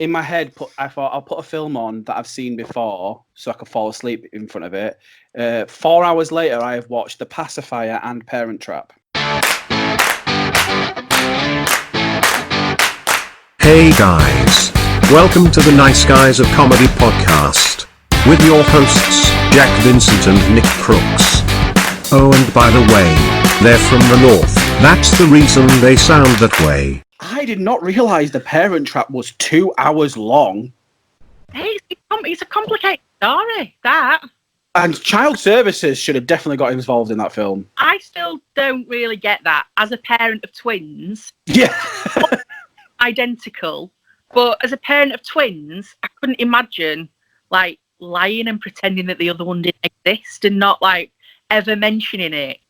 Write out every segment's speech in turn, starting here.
in my head, I thought I'll put a film on that I've seen before so I could fall asleep in front of it. 4 hours later, I have watched The Pacifier and Parent Trap. Hey guys, welcome to the Nice Guys of Comedy podcast, with your hosts, Jack Vincent and Nick Crooks. Oh, and by the way, they're from the north, that's the reason they sound that way. I did not realise The Parent Trap was 2 hours long. Hey, it's a complicated story, that. And Child Services should have definitely got involved in that film. I still don't really get that. As a parent of twins, Yeah. identical, but as a parent of twins, I couldn't imagine, like, lying and pretending that the other one didn't exist and not, like, ever mentioning it.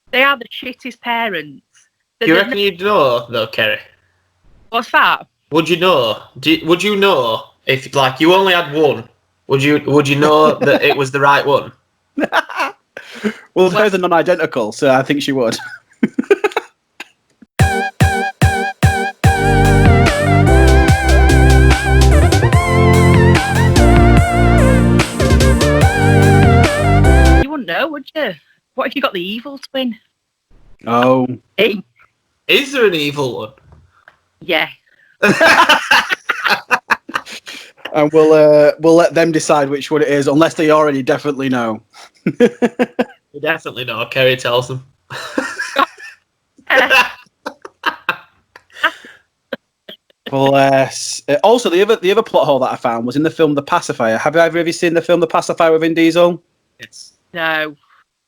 They are the shittest parents. Do you reckon you'd know, though, Kerry? What's that? Would you know? Would you know if, like, you only had one? Would you know that it was the right one? Well, hers are non-identical, so I think she would. You wouldn't know, would you? What if you got the evil twin? Oh. Hey. Is there an evil one? Yeah. And we'll let them decide which one it is, unless they already definitely know. You definitely know. Kerry tells them. Well, also the other plot hole that I found was in the film The Pacifier. Have either of you seen the film The Pacifier with Vin Diesel? No.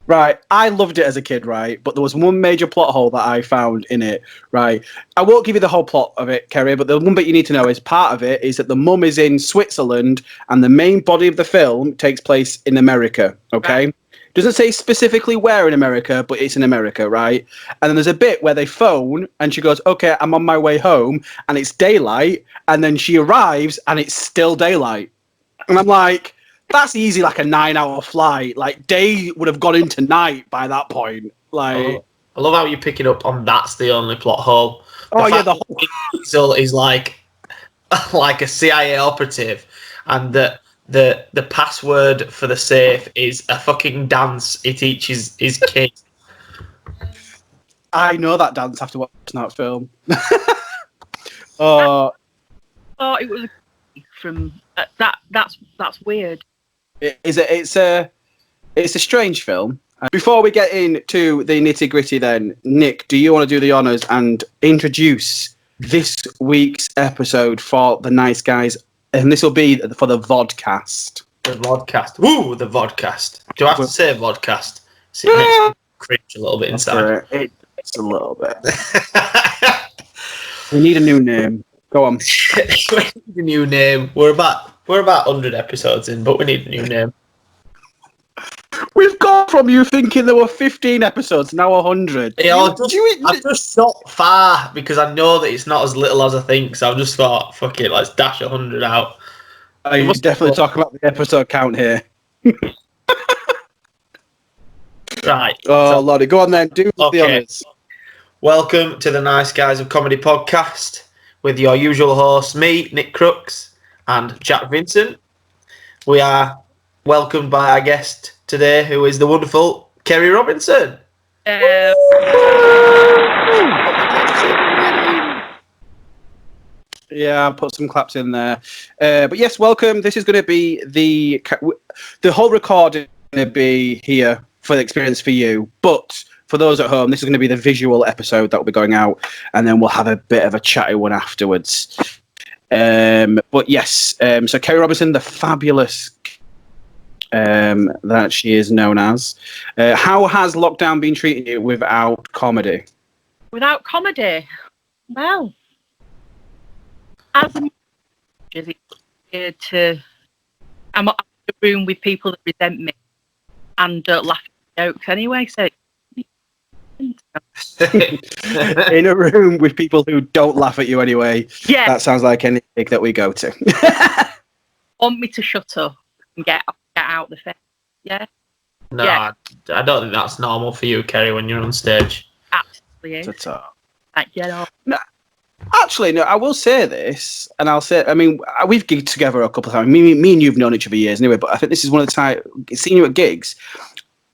Right, I loved it as a kid, right? But there was one major plot hole that I found in it, right? I won't give you the whole plot of it, Kerry, but the one bit you need to know is part of it is that the mum is in Switzerland and the main body of the film takes place in America, okay? Right. Doesn't say specifically where in America, but it's in America, right? And then there's a bit where they phone and she goes, okay, I'm on my way home, and it's daylight, and then she arrives and it's still daylight. And I'm like, that's easy, like a 9-hour flight. Like, day would have gone into night by that point. Like, I love how you're picking up on that's the only plot hole. The whole Diesel is like a CIA operative, and the password for the safe is a fucking dance he teaches his kids. I know that dance after watching that film. Oh, it was from that's weird. It's a strange film. Before we get into the nitty gritty, then Nick, do you want to do the honors and introduce this week's episode for the Nice Guys? And this will be for the VODcast. The VODcast. Woo, the VODcast. Do I have to say VODcast? So it makes me cringe a little bit inside. It's a little bit. We need a new name. Go on. We need a new name. We're about 100 episodes in, but we need a new name. We've gone from you thinking there were 15 episodes, now 100. Yeah, I've just shot far because I know that it's not as little as I think, so I've just thought, fuck it, let's dash 100 out. You definitely talk about the episode count here. Right. Oh, Lordy, go on then, do the honours. Welcome to the Nice Guys of Comedy podcast with your usual hosts, me, Nick Crooks, and Jack Vincent. We are welcomed by our guest today, who is the wonderful Kerry Robinson. Yeah, I'll put some claps in there. But yes, welcome. This is going to be the whole recording going to be here for the experience for you. But for those at home, this is going to be the visual episode that will be going out, and then we'll have a bit of a chatty one afterwards. But yes, so Kerry Robinson, the fabulous that she is known as. How has lockdown been treating you without comedy? Without comedy? Well, as a is it I'm in a room with people that resent me and don't laugh at jokes anyway, so in a room with people who don't laugh at you anyway. Yeah, that sounds like any gig that we go to. Want me to shut up and get out the face? Yeah. No, yeah. I don't think that's normal for you, Kerry, when you're on stage. Absolutely is. Like, get off. No. Actually, no, I will say this, and I'll say, I mean, we've gigged together a couple of times. Me and you've known each other years anyway, but I think this is one of the times, seeing you at gigs,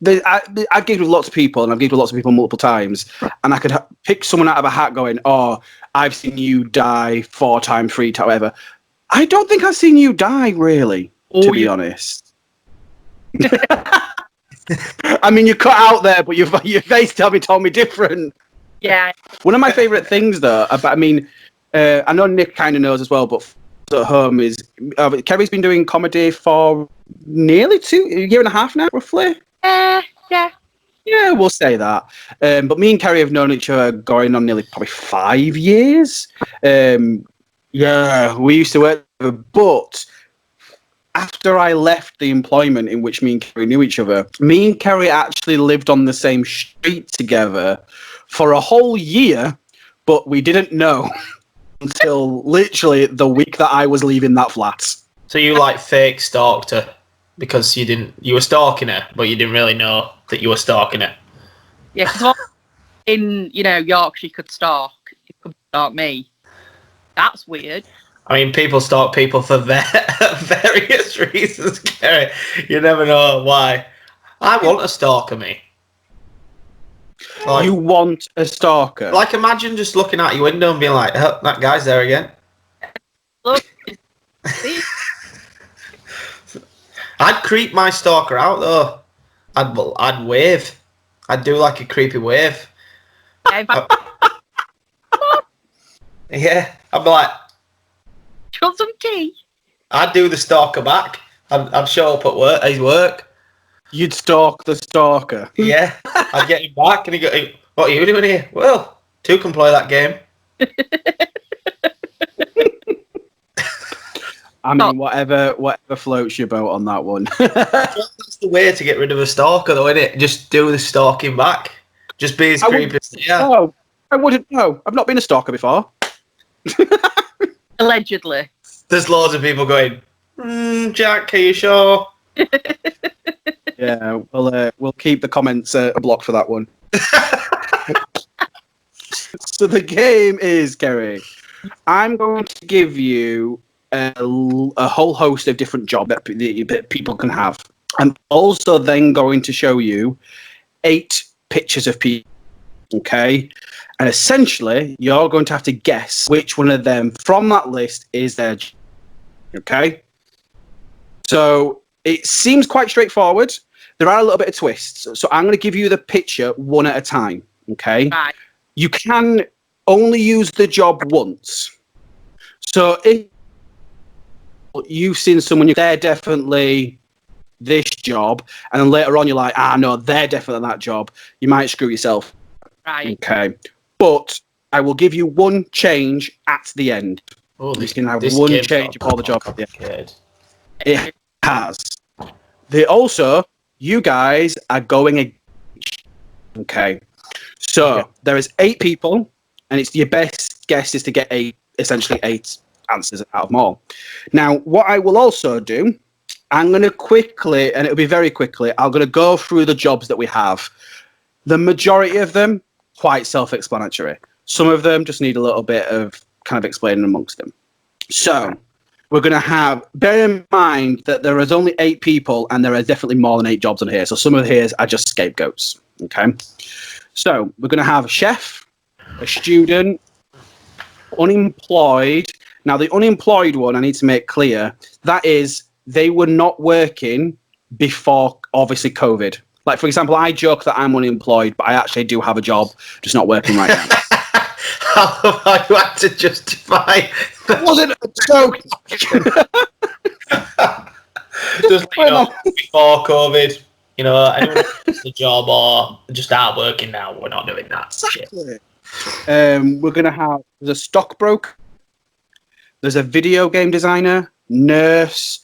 I gigged with lots of people, and I've gigged with lots of people multiple times, and I could pick someone out of a hat going, oh, I've seen you die 4 times, 3 times, whatever. I don't think I've seen you die, really, to be honest. I mean, you cut out there, but your face told me different. Yeah. One of my favourite things, though, I know Nick kind of knows as well, but at home is Kerry's been doing comedy for nearly a year and a half now, roughly. Yeah. Yeah, we'll say that. But me and Kerry have known each other going on nearly probably 5 years. Yeah, we used to work together, but after I left the employment in which me and Kerry knew each other, me and Kerry actually lived on the same street together for a whole year, but we didn't know until literally the week that I was leaving that flat. So you like fake stalked her because you were stalking her, but you didn't really know that you were stalking her. Yeah, because in Yorkshire, you could stalk. You could stalk me. That's weird. I mean, people stalk people for various reasons, Kerry. You never know why. I want a stalker, me. You want a stalker? Like, imagine just looking out your window and being like, oh, that guy's there again. Look. I'd creep my stalker out, though. I'd wave. I'd do like a creepy wave. Yeah, I'd be like... Do you want some tea? I'd do the stalker back. I'd show up at his work. You'd stalk the stalker? Yeah. I'd get him back and he'd go, what are you doing here? Well, 2 can play that game. I mean, whatever floats your boat on that one. That's the way to get rid of a stalker, though, isn't it? Just do the stalking back. Just be as creepy as... Yeah. No, I wouldn't know. I've not been a stalker before. Allegedly. There's loads of people going, Jack, are you sure? Yeah, we'll keep the comments blocked for that one. So the game is, Kerry, I'm going to give you a whole host of different jobs that people can have. I'm also then going to show you 8 pictures of people, okay? And essentially, you're going to have to guess which one of them from that list is their job, okay? So it seems quite straightforward. There are a little bit of twists. So I'm going to give you the picture one at a time, okay? Right. You can only use the job once. So if you've seen someone, they're definitely this job, and then later on you're like, no, they're definitely that job, you might screw yourself. Right. Okay. But I will give you one change at the end. Oh, you can have one change of all the jobs at the end. It has. You guys are going okay. So there is 8 people, and it's your best guess is to get essentially 8 answers out of them all. Now, what I will also do, I'm going to quickly, and it'll be very quickly, I'm going to go through the jobs that we have. The majority of them, quite self-explanatory. Some of them just need a little bit of kind of explaining amongst them. So we're going to have, bear in mind that there is only 8 people and there are definitely more than 8 jobs on here. So some of these are just scapegoats. Okay. So we're going to have a chef, a student, unemployed. Now the unemployed one, I need to make clear, that is, they were not working before, obviously, COVID. Like, for example, I joke that I'm unemployed, but I actually do have a job, just not working right now. How you had to justify? It wasn't a joke. Just before COVID, anyone who's the job or just out working now, we're not doing that. Exactly. We're going to have the stockbroker. There's a video game designer, nurse,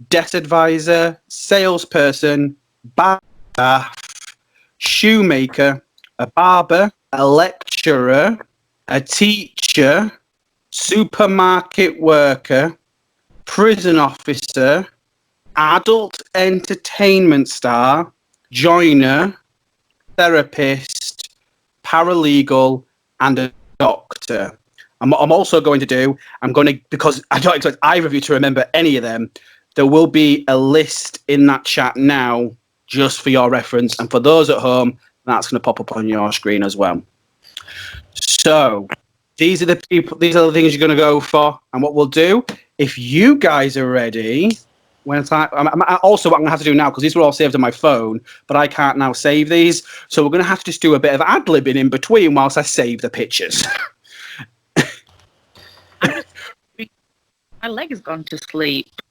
debt advisor, salesperson, bar staff, shoemaker, a barber, a lecturer, a teacher, supermarket worker, prison officer, adult entertainment star, joiner, therapist, paralegal, and a doctor. And what I'm also going to do, because I don't expect either of you to remember any of them, there will be a list in that chat now just for your reference. And for those at home, that's going to pop up on your screen as well. So these are the things you're going to go for. And what we'll do, if you guys are ready, what I'm going to have to do now, because these were all saved on my phone, but I can't now save these. So we're going to have to just do a bit of ad-libbing in between whilst I save the pictures. My leg has gone to sleep.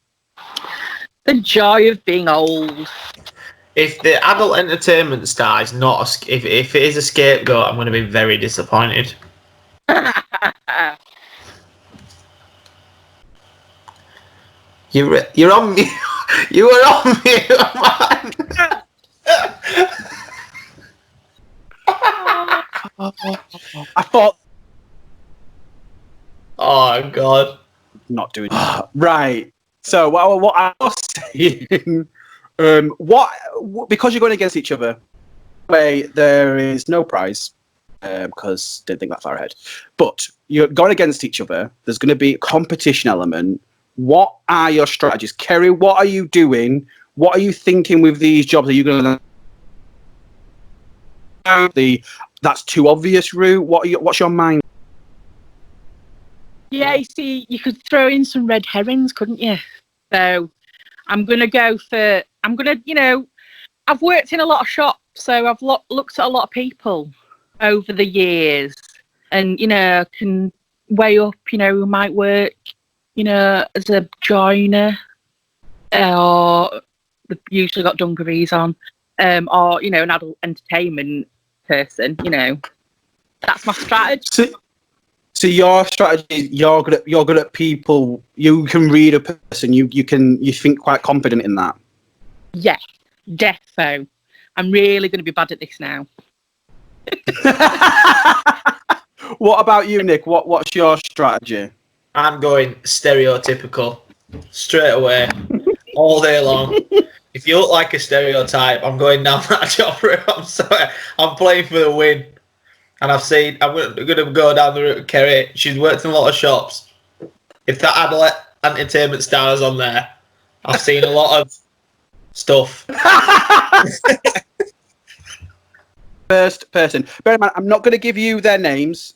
The joy of being old. If the adult entertainment star is not if it is a scapegoat, I'm going to be very disappointed. You're on mute. You were on mute, man. I thought. Oh God. Not doing that. Right. So what I was saying, because you're going against each other, there is no prize, because didn't think that far ahead. But you're going against each other. There's going to be a competition element. What are your strategies, Kerry? What are you doing? What are you thinking with these jobs? Are you going to that's too obvious route? What's your mind? Yeah, you see, you could throw in some red herrings, couldn't you? So I'm going to go for, I've worked in a lot of shops, so I've looked at a lot of people over the years and, can weigh up, who might work, as a joiner, or they've usually got dungarees on, or, an adult entertainment person, That's my strategy. So your strategy, you're good at people. You can read a person. You think quite confident in that. Yeah, defo. I'm really going to be bad at this now. What about you, Nick? What's your strategy? I'm going stereotypical, straight away, all day long. If you look like a stereotype, I'm going down that job route. I'm sorry, I'm playing for the win. And I'm going to go down the route of Kerry. She's worked in a lot of shops. If that adult entertainment star is on there, I've seen a lot of stuff. First person. Bear in mind, I'm not going to give you their names,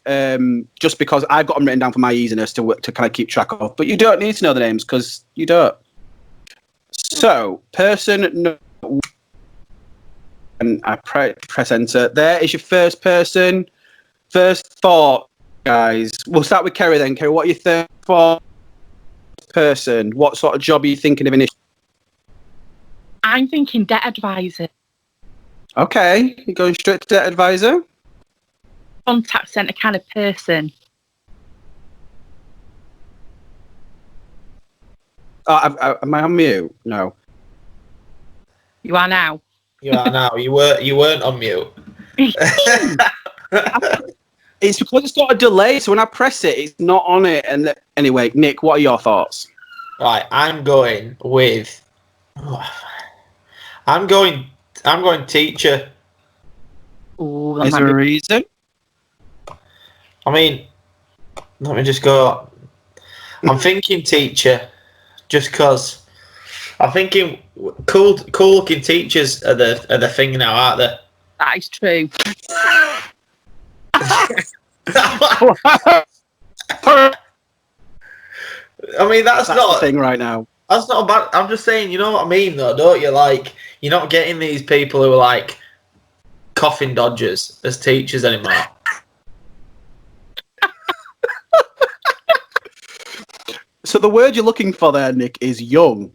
just because I've got them written down for my easiness to kind of keep track of. But you don't need to know the names because you don't. So, person. And I press enter. There is your first person. First thought, guys. We'll start with Kerry then. Kerry, what are your third thought person? What sort of job are you thinking of initially? I'm thinking debt advisor. Okay, you're going straight to debt advisor? Contact centre kind of person. Am I on mute? No. You are now. You are now. You weren't on mute. It's because it's got a delay, so when I press it, it's not on it. And anyway, Nick, what are your thoughts? Right, I'm going with. I'm going teacher. Ooh, is there a reason? I mean, let me just go. I'm thinking teacher, just because. I'm thinking cool looking teachers are the thing now, aren't they? That is true. I mean, that's not the thing right now. That's not bad. I'm just saying, you know what I mean, though, don't you? Like, you're not getting these people who are like coffin dodgers as teachers anymore. So the word you're looking for there, Nick, is young.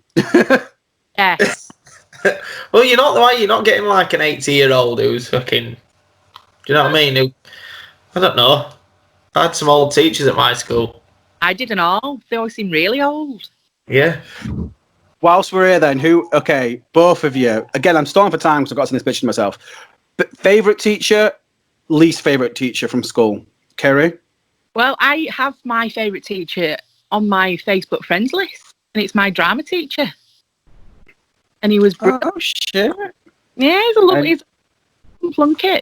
Yes. Well, you're not getting like an 80-year-old who's fucking. Do you know what I mean? Who, I don't know. I had some old teachers at my school. I didn't all. They always seem really old. Yeah. Whilst we're here, then, okay, both of you. Again, I'm stalling for time because I've got to send this picture to myself. But favourite teacher, least favourite teacher from school? Kerry? Well, I have my favourite teacher on my Facebook friends list, and it's my drama teacher. And he was brilliant. Oh, shit. Yeah, he's a lovely plum kid.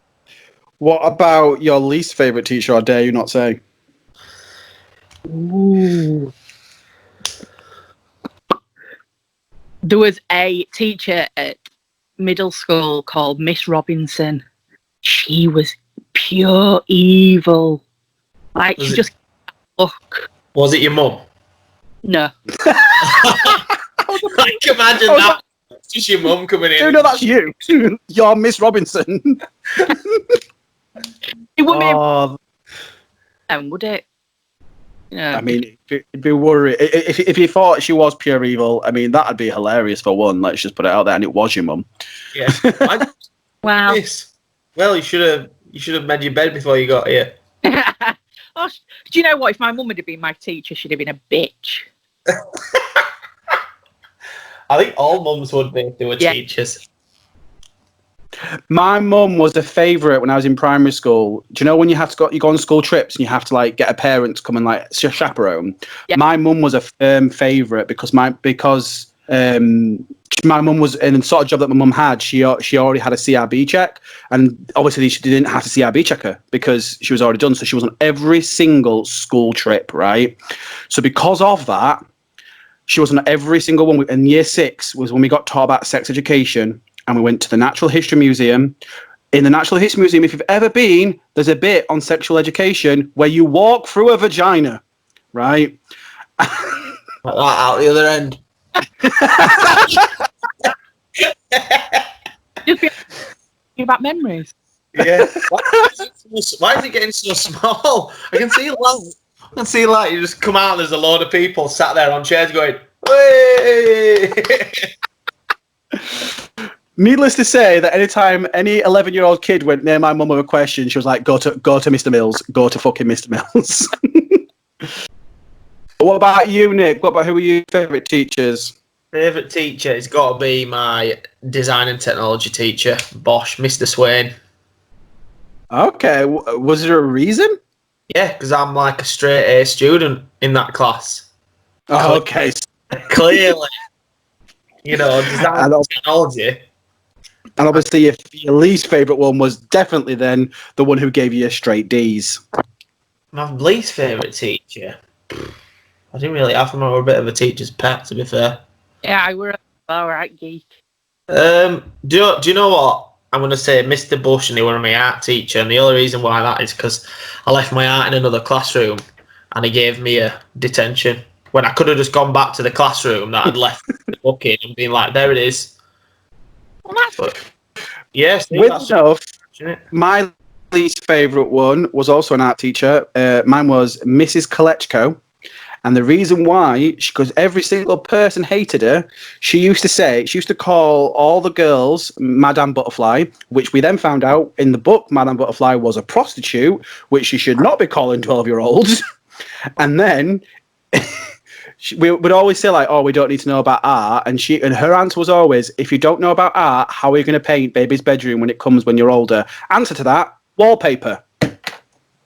What about your least favourite teacher, or dare you not say? Ooh. There was a teacher at middle school called Miss Robinson. She was pure evil. Like, she just look. Was it your mum? No. Like, imagine that. It's just your mum coming in. No, that's you. You're Miss Robinson. It wouldn't be would it? Yeah. I mean, it'd be worried. If you thought she was pure evil, I mean, that'd be hilarious for one. Let's just put it out there, and it was your mum. Yeah. Wow. Well, you should have made your bed before you got here. Oh, do you know what? If my mum had been my teacher, she'd have been a bitch. I think all mums would be if they were teachers. My mum was a favourite when I was in primary school. Do you know when you go on school trips and you have to like get a parent to come and like chaperone? Yeah. My mum was a firm favourite because my mum was in the sort of job that my mum had. She already had a CRB check, and obviously she didn't have to CRB check her because she was already done. So she was on every single school trip, right? So because of that, she was on every single one. And year 6 was when we got taught about sex education. And we went to the Natural History Museum. In the Natural History Museum, if you've ever been, there's a bit on sexual education where you walk through a vagina, right? Like that out the other end. About memories. Yeah. Why is it getting so small? I can see light. You just come out and there's a load of people sat there on chairs going, "Way!" Needless to say that anytime any 11-year-old kid went near my mum with a question, she was like, go to Mr. Mills. Go to fucking Mr. Mills. What about you, Nick? Who were your favourite teachers? Favourite teacher has got to be my design and technology teacher, Bosch, Mr. Swain. Okay. Was there a reason? Yeah, because I'm like a straight A student in that class. Oh, okay. Clearly. Design and technology. And obviously, your least favourite one was definitely then the one who gave you straight D's. My least favourite teacher? I didn't really have him. I was a bit of a teacher's pet, to be fair. Yeah, I were all right geek. Do you know what? I'm going to say Mr. Bush, and he was my art teacher. And the only reason why that is because I left my art in another classroom and he gave me a detention. When I could have just gone back to the classroom that I'd left the book in and been like, there it is. Yes, my least favourite one was also an art teacher. Mine was Mrs. Kolechko. And the reason why, because every single person hated her, she used to call all the girls Madame Butterfly, which we then found out in the book Madame Butterfly was a prostitute, which she should not be calling 12-year-olds. And then we would always say like, oh, we don't need to know about art. And her answer was always, if you don't know about art, how are you going to paint baby's bedroom when you're older? Answer to that, wallpaper.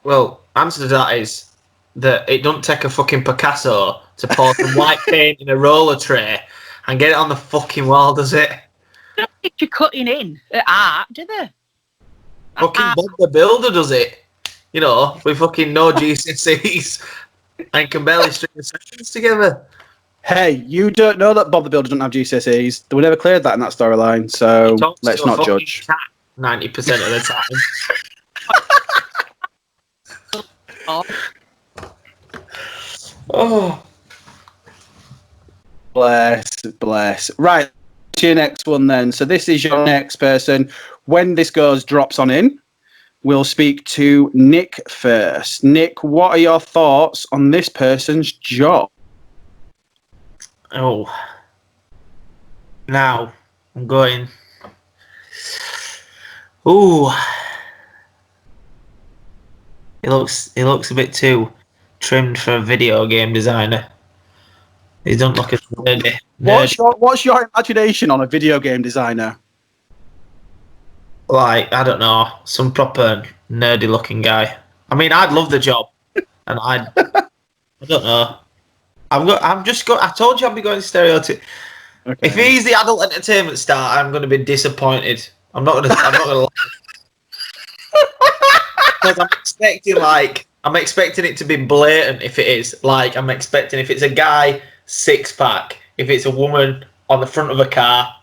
Well, answer to that is that it don't take a fucking Picasso to pour some white paint in a roller tray and get it on the fucking wall, does it? They don't think you're cutting in at art, do they? Fucking Bob the Builder does it. With fucking no GCSEs and can barely string the sessions together. Hey, you don't know that Bob the Builder doesn't have GCSEs. They were never cleared that in that storyline, so let's not judge. 90% of the time. Oh. Bless. Right, to your next one then. So this is your next person. When this drops on in, we'll speak to Nick first. Nick, what are your thoughts on this person's job? Oh. Now, I'm going. Ooh. He looks a bit too trimmed for a video game designer. He doesn't look as nerdy. What's your imagination on a video game designer? Like, I don't know, some proper nerdy looking guy. I mean, I'd love the job, and I don't know. I told you I'd be going stereotype. Okay. If he's the adult entertainment star, I'm going to be disappointed. I'm not going to lie. Because I'm expecting like I'm expecting it to be blatant if it is. Like, I'm expecting if it's a guy, 6-pack. If it's a woman on the front of a car,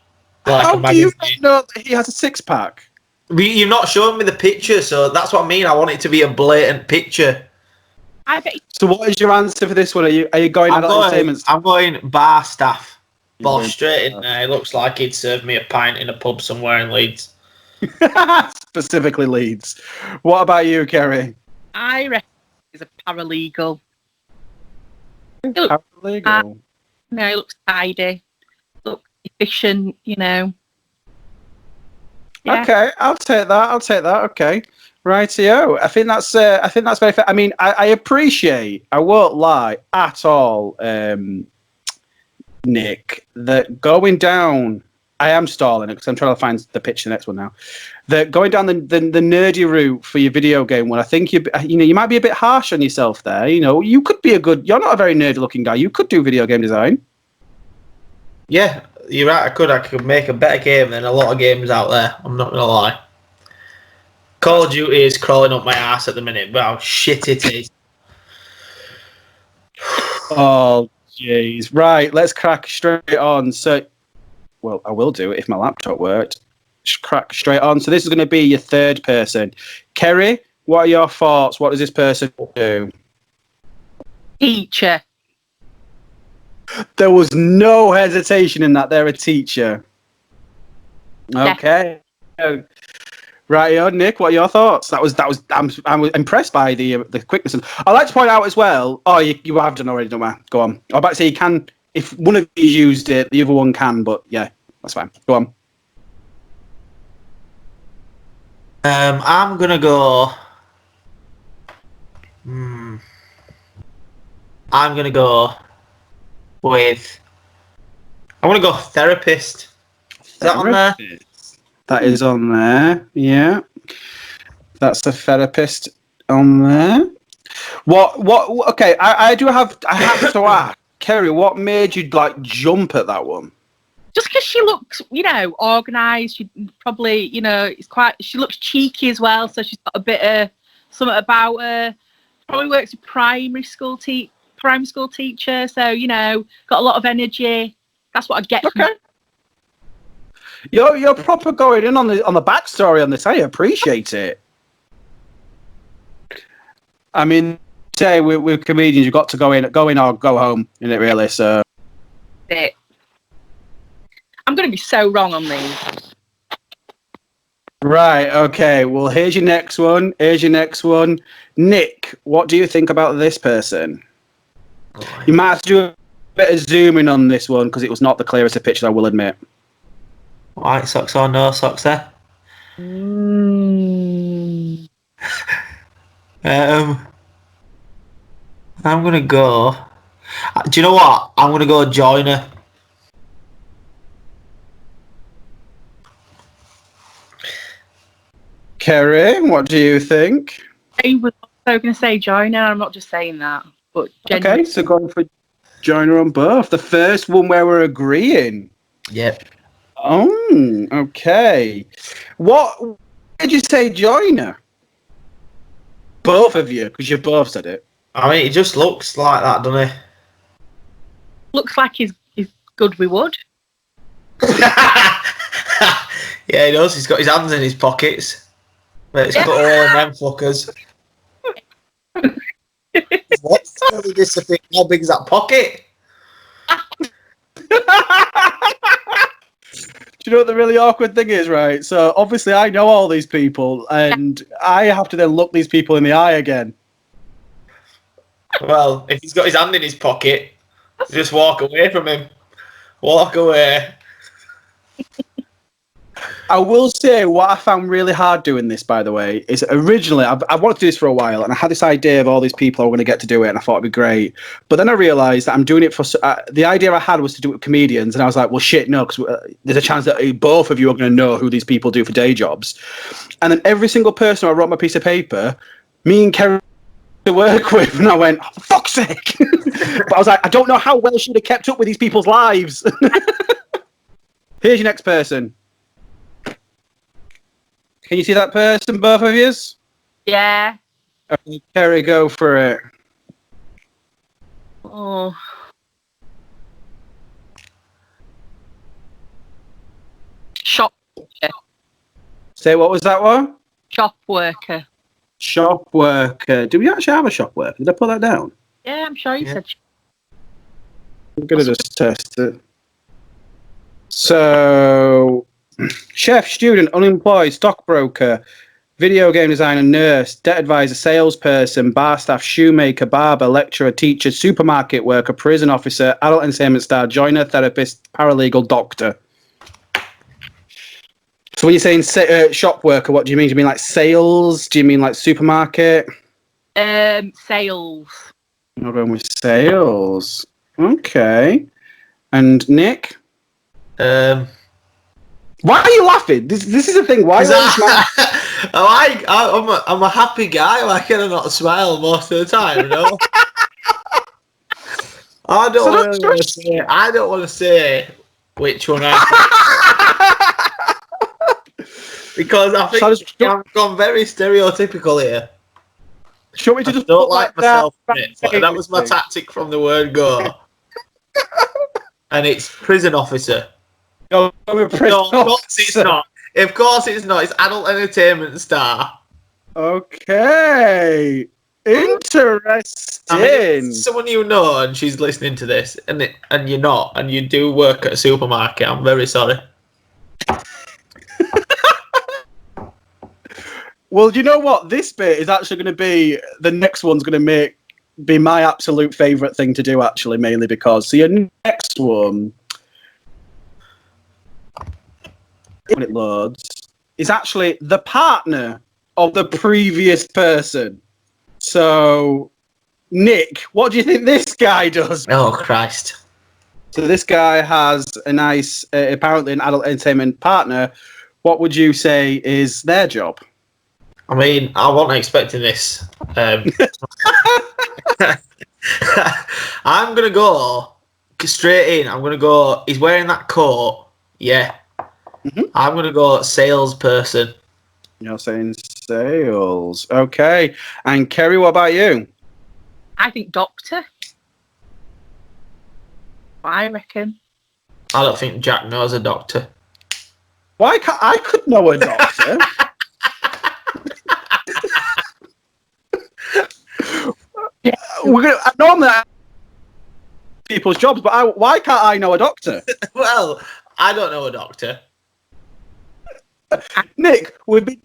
like How a do you magazine. know that he has a 6-pack? You're not showing me the picture, so that's what I mean. I want it to be a blatant picture. I bet. So what is your answer for this one? Are you going adult entertainment? I'm going bar staff. You're Boss going straight in bar. there. It looks like he'd serve me a pint in a pub somewhere in Leeds. Specifically Leeds. What about you, Kerry? I reckon he's a paralegal. He looks, Paralegal. he looks tidy, looks efficient, Yeah. Okay, I'll take that. Okay, rightio. I think that's very fair. I mean, I appreciate. I won't lie at all, Nick. That going down. I am stalling it because I'm trying to find the picture. The next one now. That going down the nerdy route for your video game one. I think you might be a bit harsh on yourself there. You could be You're not a very nerdy looking guy. You could do video game design. Yeah, you're right. I could make a better game than a lot of games out there. I'm not gonna lie. Call of Duty is crawling up my ass at the minute, but how shit it is. Oh, jeez. Right, let's crack straight on. So, well, I will do it if my laptop worked. Just crack straight on. So this is going to be your third person. Kerry, what are your thoughts? What does this person do? Teacher. There was no hesitation in that. They're a teacher. Okay. Right, Nick, what are your thoughts? I'm impressed by the quickness. I'd like to point out as well. Oh, you have done already, don't I? Go on. I was about to say you can. If one of you used it, the other one can. But yeah, that's fine. Go on. I'm gonna go. I'm gonna go with. I want to go therapist. Is that on there? That is on there. Yeah, that's the therapist on there. What? Okay, I have to ask, Kerry. What made you jump at that one? Just because she looks, organised. She probably, she looks cheeky as well. So she's got a bit of something about her. Probably works a primary school teacher. So, got a lot of energy. That's what I get from it. You're proper going in on the backstory on this. I appreciate it. I mean, say with comedians, you've got to go in or go home, isn't it really? So. I'm going to be so wrong on these. Right, okay. Well, here's your next one. Nick, what do you think about this person? You might have to do a bit of zooming on this one because it was not the clearest of pictures, I will admit. White socks or no socks there? I'm going to go... Do you know what? I'm going to go joiner. Kerry, what do you think? I was also going to say joiner. I'm not just saying that. But okay, so going for joiner on both. The first one where we're agreeing. Yep. Oh, okay. What did you say joiner? Both of you, because you both said it. I mean, it just looks like that, doesn't it? Looks like he's good with wood. Yeah, he does. He's got his hands in his pockets. Let's put all in them fuckers. What's this? How big is that pocket? Do you know what the really awkward thing is, right? So obviously I know all these people and I have to then look these people in the eye again. Well, if he's got his hand in his pocket, just walk away from him. Walk away. I will say what I found really hard doing this, by the way, is originally I wanted to do this for a while, and I had this idea of all these people I were going to get to do it, and I thought it'd be great. But then I realised that I'm doing it for the idea I had was to do it with comedians, and I was like, well, shit, no, because there's a chance that both of you are going to know who these people do for day jobs. And then every single person I wrote on my piece of paper, me and Kerry to work with, and I went, oh, for fuck's sake. But I was like, I don't know how well she would have kept up with these people's lives. Here's your next person. Can you see that person, both of yous? Yeah. Kerry, go for it. Oh. Shop worker. Say, what was that one? Shop worker. Shop worker. Do we actually have a shop worker? Did I put that down? Yeah, I'm sure you said. I'm going to just test it. So, chef, student, unemployed, stockbroker, video game designer, nurse, debt advisor, salesperson, bar staff, shoemaker, barber, lecturer, teacher, supermarket worker, prison officer, adult entertainment star, joiner, therapist, paralegal, doctor. So when you're saying shop worker, what do you mean? Do you mean like sales? Do you mean like supermarket? Sales. I'm going with sales. Okay. And Nick? Why are you laughing? This is the thing. Why are you smiling? I'm a happy guy. Why can I not smile most of the time? You know. I don't want to say which one because I think I've gone very stereotypical here. Should we just don't like myself in it, but that was my tactic from the word go. And it's prison officer. No, of course it's not. Of course it's not. It's adult entertainment star. Okay. Interesting. I mean, someone you know and she's listening to this and you're not and you do work at a supermarket, I'm very sorry. Well, you know what? This bit is actually going to be the next one's going to be my absolute favourite thing to do, actually, mainly because your next one, when it loads, is actually the partner of the previous person. So, Nick, what do you think this guy does? Oh, Christ. So this guy has a nice, apparently an adult entertainment partner. What would you say is their job? I mean, I wasn't expecting this. I'm going to go straight in. I'm going to go, he's wearing that coat. Yeah. Mm-hmm. I'm going to go salesperson. You're saying sales. Okay. And Kerry, what about you? I think doctor. I reckon. I don't think Jack knows a doctor. Why can't I could know a doctor? We're gonna normally people's jobs, but why can't I know a doctor? Well, I don't know a doctor. Nick, we've been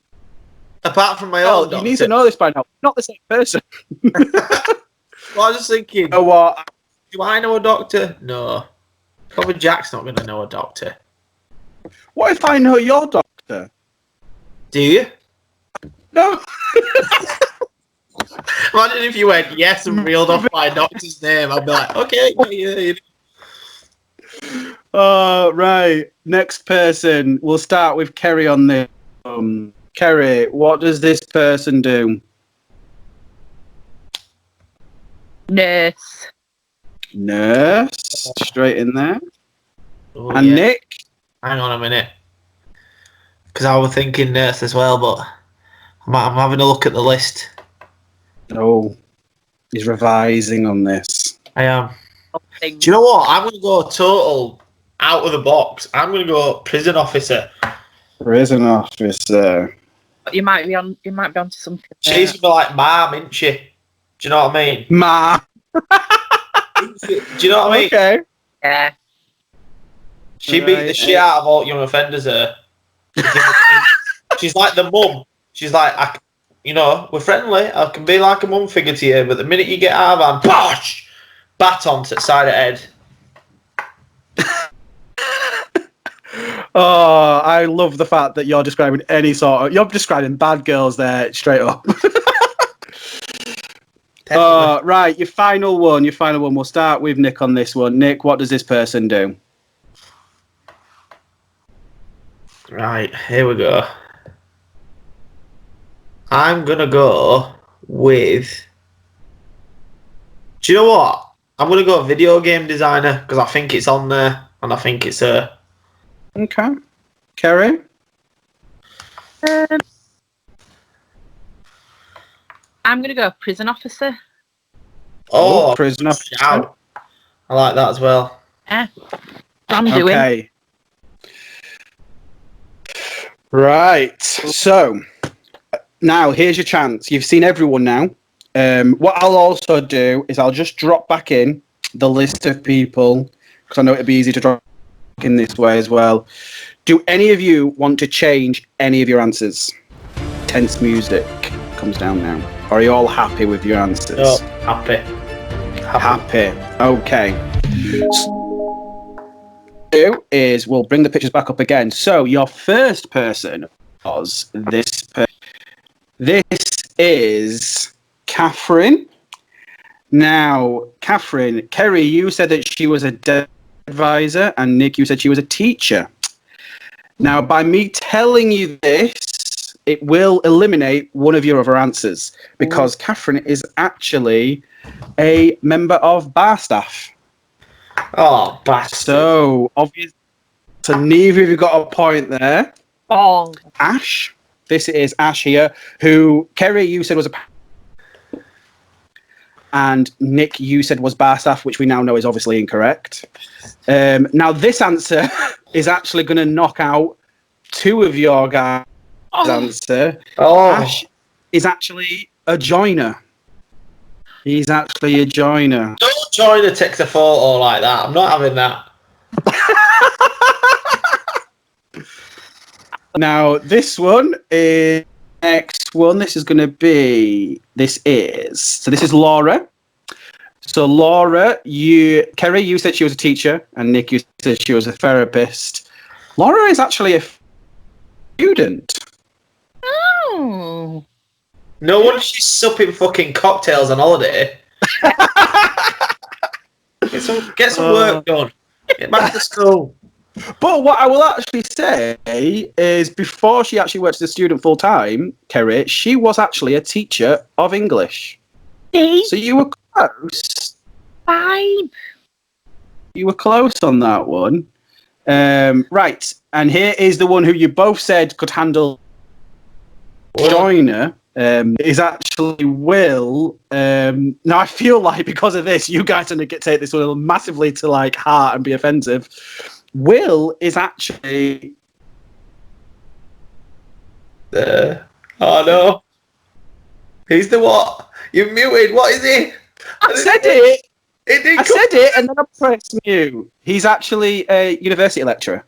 apart from my own doctor. You need to know this by now. Not the same person. Well, I was just thinking. You know what? Do I know a doctor? No. Probably Jack's not going to know a doctor. What if I know your doctor? Do you? No. Imagine if you went yes and reeled off my doctor's name. I'd be like, okay, yeah. Right. Next person. We'll start with Kerry on this. Kerry, what does this person do? Nurse. Straight in there. Oh, and yeah. Nick? Hang on a minute. Because I was thinking nurse as well, but I'm having a look at the list. Oh, he's revising on this. I am. Do you know what? I'm going to go total out of the box. I'm going to go prison officer. Prison officer. You might be onto something. She's going to be like mom, isn't she? Do you know what I mean? Ma. Do you know what I mean? Okay. Yeah. She beat the shit out of all young offenders there. She's like the mum. She's like, we're friendly. I can be like a mum figure to you, but the minute you get out of hand, bosh! Baton to the side of head. Oh, I love the fact that you're describing you're describing bad girls there straight up. Right, your final one. We'll start with Nick on this one. Nick, what does this person do? Right, here we go. I'm going to go with... Do you know what? I'm going to go video game designer because I think it's on there and I think it's her. Okay. Kerry? I'm going to go prison officer. Oh, prison officer. Shout. I like that as well. Yeah. I'm doing. Okay. Right. So now here's your chance. You've seen everyone now. What I'll also do is I'll just drop back in the list of people because I know it'd be easy to drop in this way as well. Do any of you want to change any of your answers? Tense music comes down now. Are you all happy with your answers? Oh, happy. Okay. Do is we'll bring the pictures back up again. So your first person was this. This is Catherine. Now, Catherine, Kerry, you said that she was a debt advisor, and Nick, you said she was a teacher. Now, by me telling you this, it will eliminate one of your other answers because Catherine is actually a member of bar staff. Oh, bastard. So, obviously, so neither of you got a point there. Oh. Ash, this is Ash here, who, Kerry, you said was a... And Nick, you said was bar staff, which we now know is obviously incorrect. Now, this answer is actually going to knock out two of your guys' answer. Ash is actually a joiner. He's actually a joiner. Don't joiner takes a photo like that. I'm not having that. Now, this one is next one. This is this is Laura. So Laura, Kerry, you said she was a teacher, and Nick, you said she was a therapist. Laura is actually a student. Oh. No wonder she's supping fucking cocktails on holiday. Get some work done. Get back to school. But what I will actually say is before she actually worked as a student full time, Kerry, she was actually a teacher of English. See? So you were close. Fine. You were close on that one. Right. And here is the one who you both said could handle joiner. Is actually Will. Now I feel like because of this, you guys are going to take this one massively to like heart and be offensive. Will is actually. Oh no! He's the what? You're muted. What is he? I said it. I said it, and then I pressed mute. He's actually a university lecturer.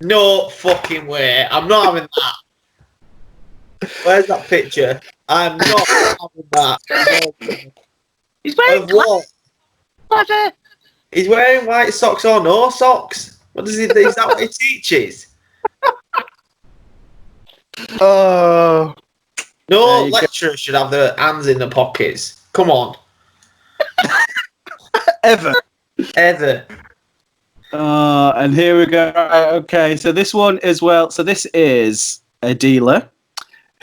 No fucking way! I'm not having that. Where's that picture? I'm not having that. He's wearing what? Clever. He's wearing white socks or no socks? What does he do? Is that what he teaches? Oh. No lecturer should have their hands in the pockets. Come on. Ever. And here we go. Right, okay, so this one as well. So this is a dealer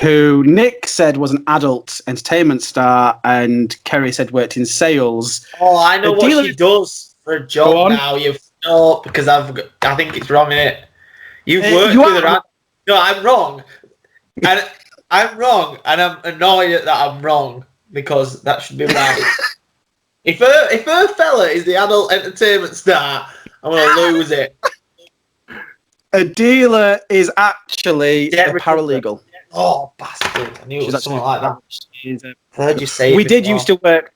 who Nick said was an adult entertainment star and Kerry said worked in sales. Oh, I know what she does for a job now. Because I think it's wrong, innit? You've worked with her. No, I'm wrong. And I'm wrong, and I'm annoyed that I'm wrong because that should be right. If her fella is the adult entertainment star, I'm gonna lose it. A dealer is actually a paralegal. Oh, bastard! I knew it was something like that. I heard you say we did used to work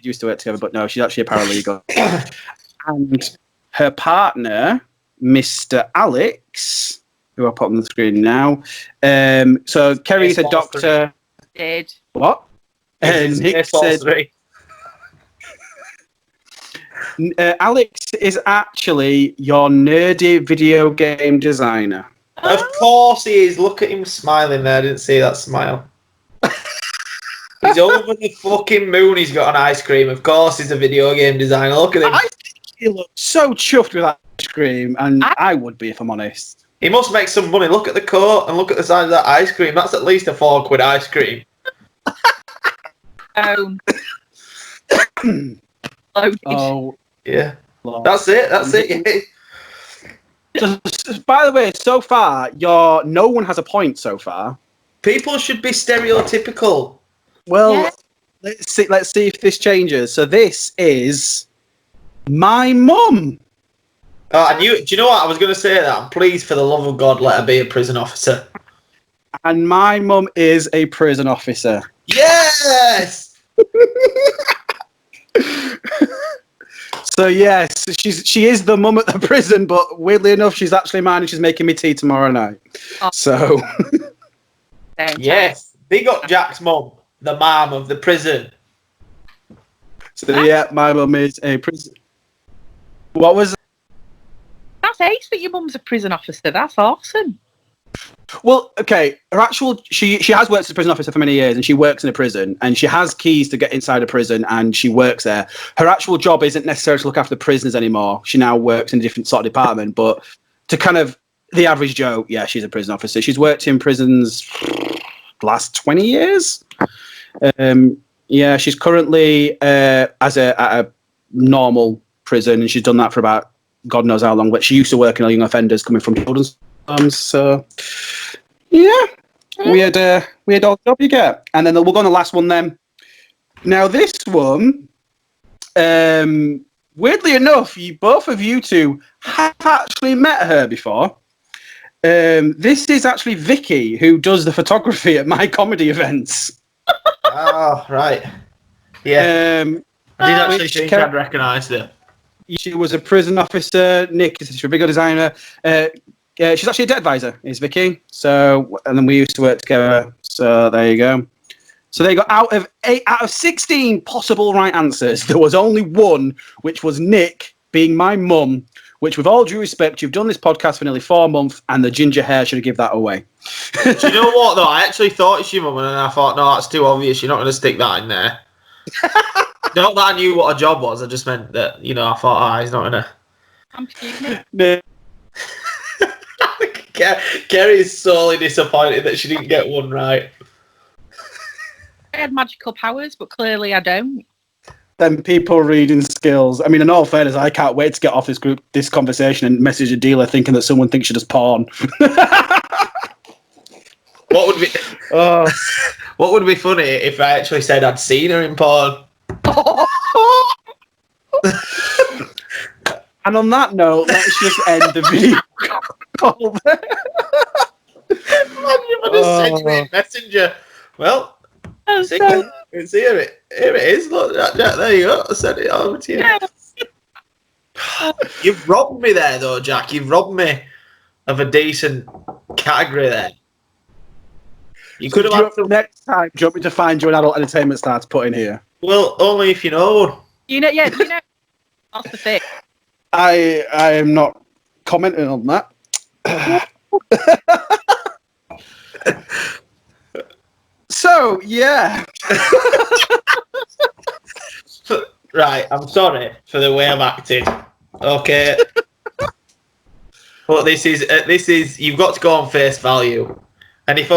together, but no, she's actually a paralegal. And her partner, Mr. Alex, who I'll put on the screen now. So Kerry's a doctor. Did. What? And Nick said... Alex is actually your nerdy video game designer. Of course he is. Look at him smiling there. I didn't see that smile. He's over the fucking moon. He's got an ice cream. Of course he's a video game designer. Look at him. I think he looks so chuffed with that ice cream, and I would be if I'm honest. He must make some money. Look at the coat and look at the size of that ice cream. That's at least a £4 ice cream. Oh, yeah. That's it. That's it. Just, by the way, so far, no one has a point so far. People should be stereotypical. Well, Yeah. let's see if this changes. So this is my mum. Oh, and do you know what? I was going to say that. Please, for the love of God, let her be a prison officer. And my mum is a prison officer. Yes! So yes, she is the mum at the prison, but weirdly enough, she's actually mine and she's making me tea tomorrow night. Oh. So Yes, big up Jack's mum, the mom of the prison. So yeah, my mum is a prison. What was? That's ace that your mum's a prison officer. That's awesome. Well, okay. She has worked as a prison officer for many years, and she works in a prison, and she has keys to get inside a prison, and she works there. Her actual job isn't necessarily to look after the prisoners anymore. She now works in a different sort of department. But to kind of the average Joe, yeah, she's a prison officer. She's worked in prisons the last 20 years. Yeah, she's currently at a normal prison, and she's done that for about God knows how long. But she used to work in young offenders coming from children's homes. So yeah, weird old job you get. And then we'll go on the last one then. Now this one, weirdly enough, both of you two have actually met her before. This is actually Vicky, who does the photography at my comedy events. Oh, right. Yeah. I did actually think I'd recognised her. She was a prison officer. Nick is a video designer. She's actually a debt advisor, is Vicky. So, and then we used to work together. So there you go. So there you go. Out of 16 possible right answers, there was only one, which was Nick being my mum. Which, with all due respect, you've done this podcast for nearly 4 months, and the ginger hair should have given that away. Do you know what, though? I actually thought it's your mum, and then I thought, no, that's too obvious. You're not going to stick that in there. Not that I knew what a job was. I just meant that, I thought, he's not going to. I'm fuming. No. Kerry is sorely disappointed that she didn't get one right. I had magical powers, but clearly I don't. Them people reading skills. I mean, in all fairness, I can't wait to get off this conversation and message a dealer thinking that someone thinks she does porn. What would be funny if I actually said I'd seen her in porn? And on that note, let's just end the video call there. You would have sent me a messenger. Well, it's here. Here it is. Look, Jack, there you go. I sent it over to you. Yeah. You've robbed me there, though, Jack. You've robbed me of a decent category there. You could have had next time. Do you want me to find you an adult entertainment star to put in here? Well, only if you know one. That's the thing. I am not commenting on that. So, yeah. Right, I'm sorry for the way I've acted. Okay. But this is you've got to go on face value. And if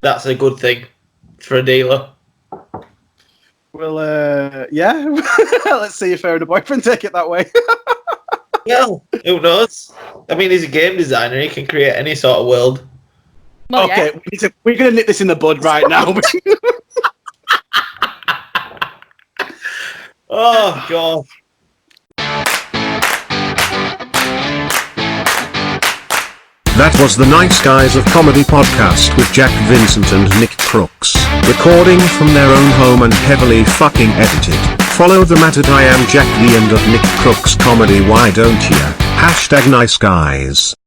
that's a good thing for a dealer. Well, yeah. Let's see if her and a boyfriend take it that way. Well, who knows? I mean, he's a game designer. He can create any sort of world. Well, okay, yeah. We're going to nip this in the bud right now. Oh, God. That was the Nice Guys of Comedy podcast with Jack Vincent and Nick Crooks, recording from their own home and heavily fucking edited. Follow them at I am Jack the and at Nick Crooks Comedy. Why don't ya? #NiceGuys.